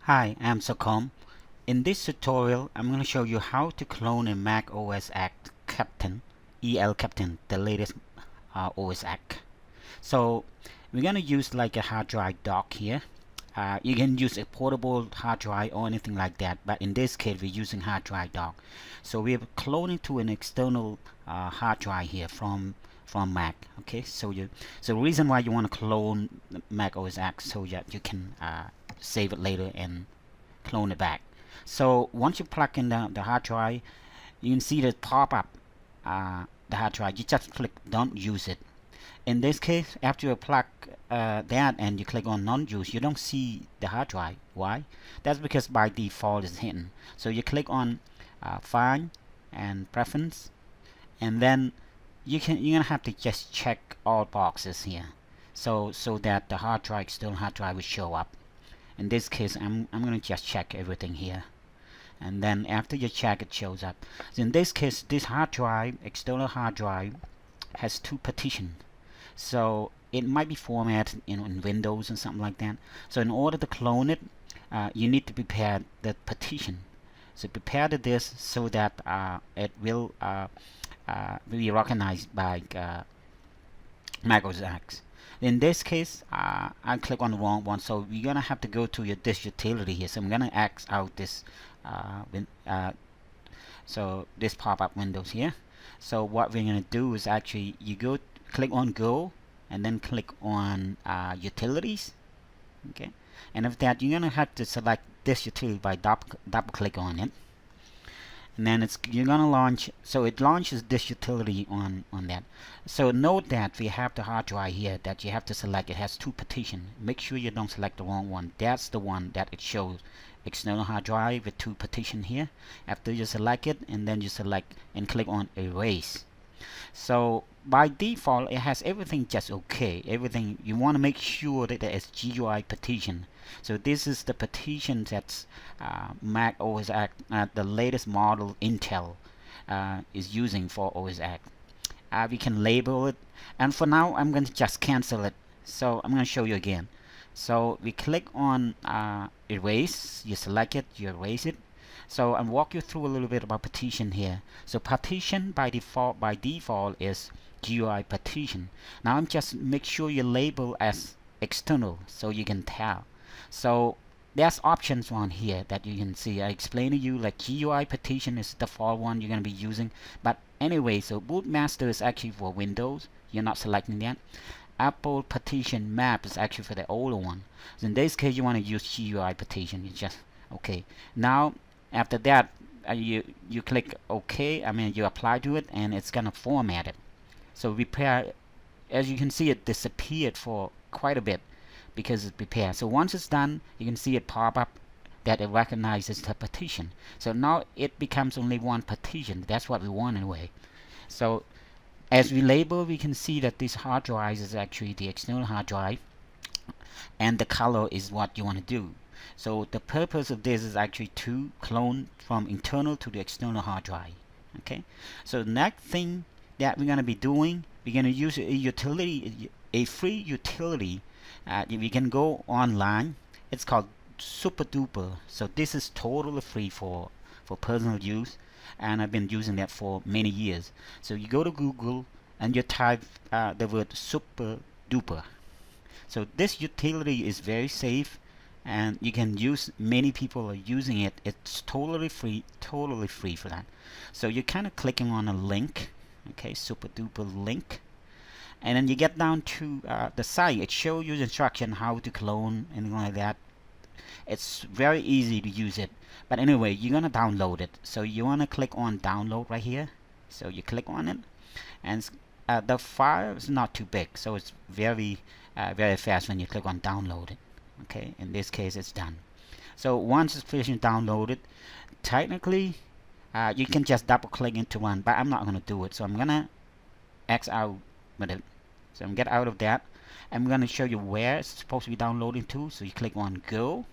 Hi, I'm Sokhom. In this tutorial, I'm going to show you how to clone a Mac OS X Captain, EL Captain, the latest OS X. So we're going to use like a hard drive dock here. You can use a portable hard drive or anything like that, but in this case we're using hard drive dock. So we're cloning to an external hard drive here from Mac. Okay, so the reason why you want to clone Mac OS X so that you can save it later and clone it back. So once you plug in the hard drive, you can see the pop up the hard drive. You just click don't use it. In this case, after you plug that and you click on non-use, you don't see the hard drive. Why? That's because by default it's hidden. So you click on File and Preference, and then you're gonna have to just check all boxes here, so that the external hard drive will show up. In this case, I'm gonna just check everything here, and then after you check, it shows up. So in this case, this hard drive, external hard drive, has two partitions. So it might be formatted in Windows and something like that. So in order to clone it, you need to prepare the partition. So prepare the disk so that it will be recognized by Mac OS X. In this case, I click on the wrong one, so you're gonna have to go to your disk utility here. So I'm gonna X out this so this pop-up windows here. So what we're gonna do is actually you click on Go and then click on Utilities. Okay, and after that you're gonna have to select this utility by double click on it, and then you're gonna launch. So it launches this utility on that. So note that we have the hard drive here that you have to select. It has two partitions. Make sure you don't select the wrong one. That's the one that it shows, external hard drive with two partitions here. After you select it, and then you select and click on Erase. So by default it has everything just okay. Everything you want to make sure that there is GUI partition. So this is the partition that's Mac OS X, the latest model Intel is using for OS X. We can label it, and for now I'm going to just cancel it. So I'm going to show you again. So we click on Erase. You select it, you erase it. So I'll walk you through a little bit about partition here. So partition by default is GUI partition. Now I'm just make sure you label as external so you can tell. So there's options on here that you can see. I explained to you like GUI partition is the default one you're going to be using. But anyway, so boot master is actually for Windows. You're not selecting that. Apple partition map is actually for the older one. So in this case you want to use GUI partition. You just okay. Now after that you click OK. You apply to it, and it's gonna format it. So repair, as you can see, it disappeared for quite a bit because it's prepared. So once it's done, you can see it pop up that it recognizes the partition. So now it becomes only one partition. That's what we want anyway. So as we label, we can see that this hard drive is actually the external hard drive, and the color is what you want to do. So the purpose of this is actually to clone from internal to the external hard drive. Okay, so the next thing that we're going to be doing, we're going to use a utility, a free utility. We can go online. It's called Super Duper. So this is totally free for personal use, and I've been using that for many years. So you go to Google and you type the word Super Duper. So this utility is very safe, and you can use, many people are using it. It's totally free for that. So you're kind of clicking on a link, okay, Super Duper link, and then you get down to the site. It shows you the instruction how to clone and like that. It's very easy to use it. But anyway, you're gonna download it. So you want to click on download right here. So you click on it, and the file is not too big, so it's very fast when you click on download it. Okay, in this case it's done. So once it's finished downloaded, technically you can just double click into one, but I'm not going to do it. So I'm going to X out with it. So I'm get out of that. I'm going to show you where it's supposed to be downloading to. So you click on Go,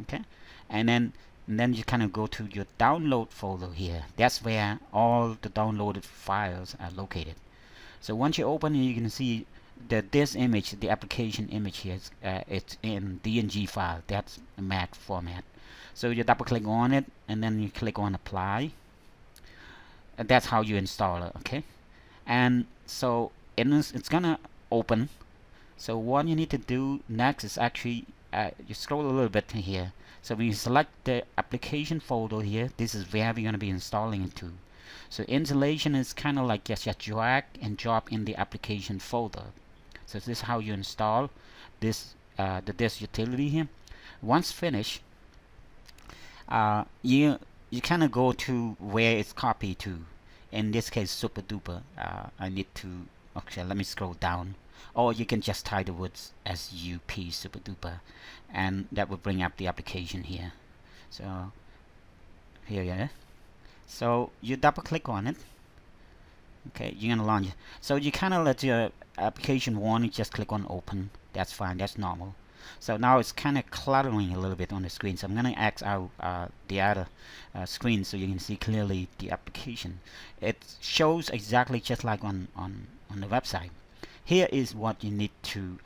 okay, and then you kind of go to your download folder here. That's where all the downloaded files are located. So once you open it, you can see this image, the application image here, it's in DNG file. That's a MAT format. So you double click on it and then you click on apply. And that's how you install it. Okay, and so it's gonna open. So what you need to do next is actually you scroll a little bit here. So when you select the application folder here, this is where we're going to be installing it to. So installation is kind of like just drag and drop in the application folder. So this is how you install this this utility here. Once finished, you kind of go to where it's copied to. In this case, super duper. I need to let me scroll down. Or you can just type the words SUP super duper, and that will bring up the application here. So here you are. So you double click on it. Okay, you're gonna launch it. So you kind of let your application warning, just click on open. That's fine, that's normal. So now it's kind of cluttering a little bit on the screen, so I'm gonna X out the other screen so you can see clearly the application. It shows exactly just like on the website. Here is what you need to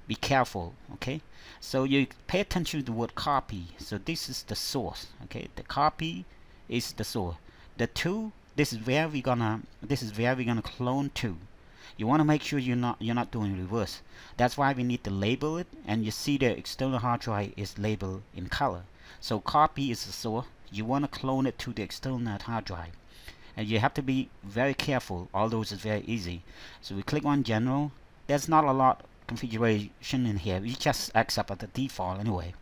be careful. Okay, so you pay attention to the word copy. So this is the source. Okay, the copy is the source. The to, this is where we're gonna clone to. You want to make sure you're not doing reverse. That's why we need to label it, and you see the external hard drive is labeled in color. So copy is the source. You want to clone it to the external hard drive. And you have to be very careful, although it's very easy. So we click on general. There's not a lot of configuration in here. We just accept at the default anyway.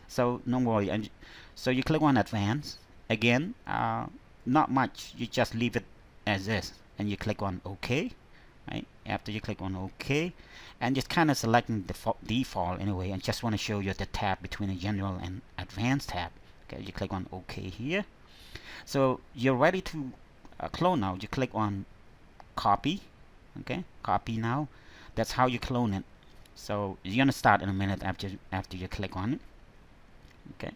So don't worry. And so you click on advanced. Again, not much. You just leave it as is. And you click on OK. Right? After you click on OK. And just kind of selecting the default anyway. And just want to show you the tab between the general and advanced tab. Okay, you click on OK here. So you're ready to clone now. You click on copy. Okay, copy now. That's how you clone it. So you're gonna start in a minute after you click on it. Okay,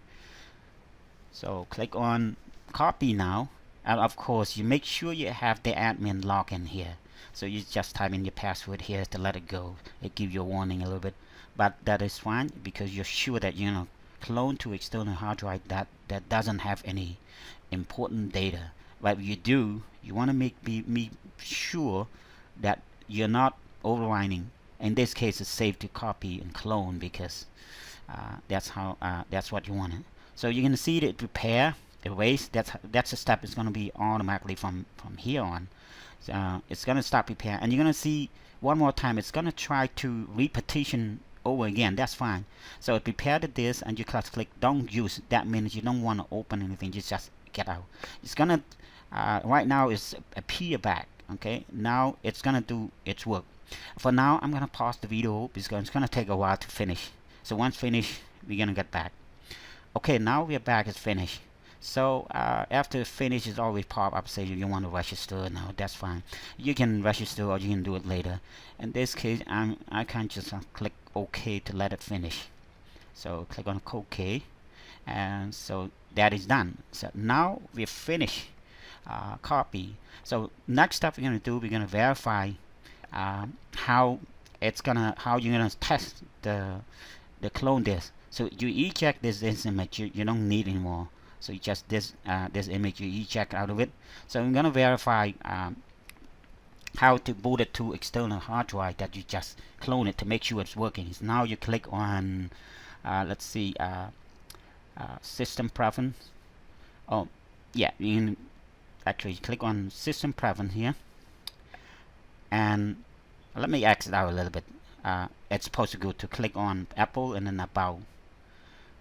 so click on copy now, and of course you make sure you have the admin login here. So you just type in your password here to let it go. It gives you a warning a little bit, but that is fine because you're sure that you're gonna clone to external hard drive that doesn't have any important data. But if you do, you want to be sure that you're not overwriting. In this case, it's safe to copy and clone because that's what you want. So you're gonna see that prepare, erase. That's a step. It's gonna be automatically from here on. It's gonna start prepare, and you're gonna see one more time. It's gonna try to repetition over again. That's fine. So prepare the disk, and you click don't use. That means you don't want to open anything. You just get out. It's gonna right now it's appear back. Okay, now it's gonna do its work. For now, I'm gonna pause the video because it's gonna take a while to finish. So once finished, we're gonna get back. Okay, now we're back. It's finished. So after finish, it's always pop up say you want to register. Now that's fine. You can register or you can do it later. In this case, I can just click OK to let it finish. So click on OK, and so that is done. So now we're finished. Copy. So next step we're gonna do, we're gonna verify how you're gonna test the clone disk. So you eject this image. You don't need anymore. So you just this image you eject out of it. So I'm gonna verify how to boot it to external hard drive that you just clone it to make sure it's working. So now you click on let's see, system preference. Oh yeah, you can actually click on system preference here, and let me exit out a little bit. It's supposed to go to click on Apple and then about.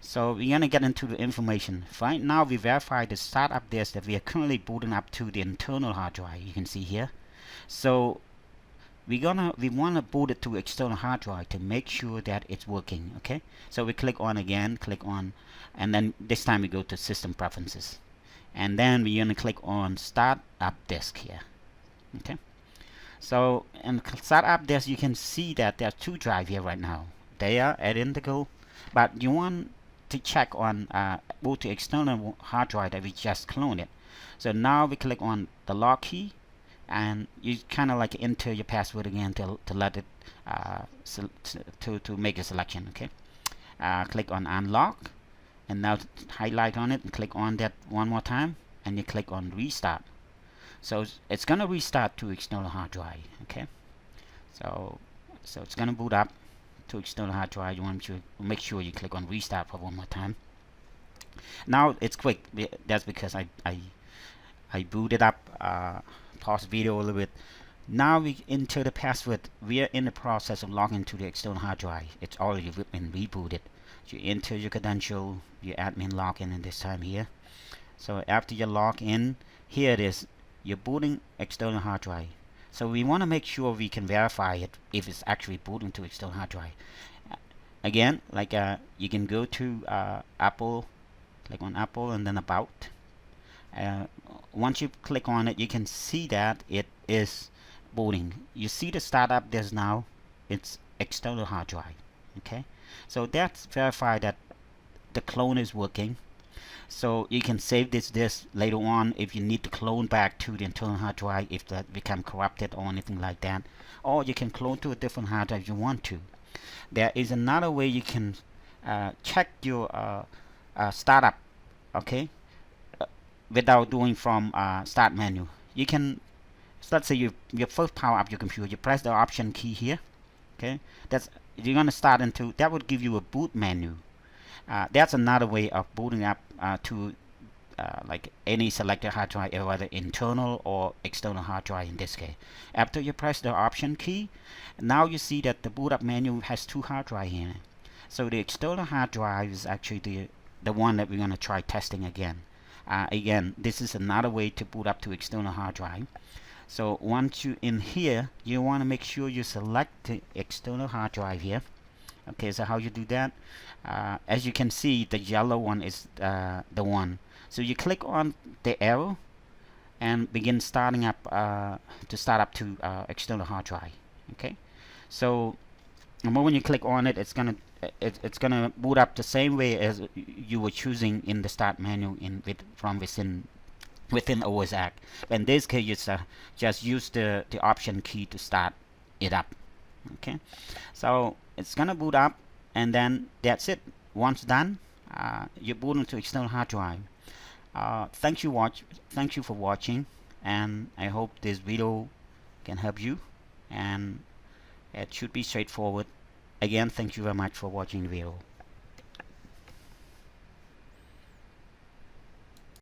So we're gonna get into the information. Right now we verify the startup disk that we are currently booting up to the internal hard drive. You can see here. So we want to boot it to external hard drive to make sure that it's working. Okay, so we click on again, click on, and then this time we go to system preferences, and then we're gonna click on start up disk here. Okay, so in start up disk you can see that there are two drives here right now. They are identical, but you want to check on boot to external hard drive that we just cloned it. So now we click on the lock key, and you kind of like enter your password again to let it to make a selection. Okay, click on unlock, and now highlight on it and click on that one more time, and you click on restart. So it's gonna restart to external hard drive. Okay, so it's gonna boot up to external hard drive. You want to make sure you click on restart for one more time. Now it's quick. That's because I booted up, pause video a little bit. Now we enter the password. We are in the process of logging to the external hard drive. It's already been rebooted. You enter your credential, your admin login, and this time here. So after you log in, here it is. You're booting external hard drive. So we want to make sure we can verify it if it's actually booting to external hard drive. Again, like you can go to Apple, click on Apple, and then About. Once you click on it, you can see that it is booting. You see the startup there's now, it's external hard drive. Okay, so that's verified that the clone is working. So you can save this later on if you need to clone back to the internal hard drive if that become corrupted or anything like that, or you can clone to a different hard drive if you want to. There is another way you can check your startup, okay, without doing from start menu. You can, so let's say you first power up your computer, you press the option key here. Okay, that's, you're gonna start into, that would give you a boot menu. That's another way of booting up to like any selected hard drive, whether internal or external hard drive in this case. After you press the option key, now you see that the boot up menu has two hard drives in it. So the external hard drive is actually the one that we're going to try testing again. Again, this is another way to boot up to external hard drive. So once you in here, you want to make sure you select the external hard drive here. Okay, so how you do that? As you can see, the yellow one is the one. So you click on the arrow and begin starting up to start up to external hard drive. Okay, so the moment you click on it, it's gonna boot up the same way as you were choosing in the start menu from within OS X. In this case, it's just use the option key to start it up. Okay, so it's gonna boot up, and then that's it. Once done, you boot into external hard drive. Thank you for watching, and I hope this video can help you, and it should be straightforward. Again, thank you very much for watching the video.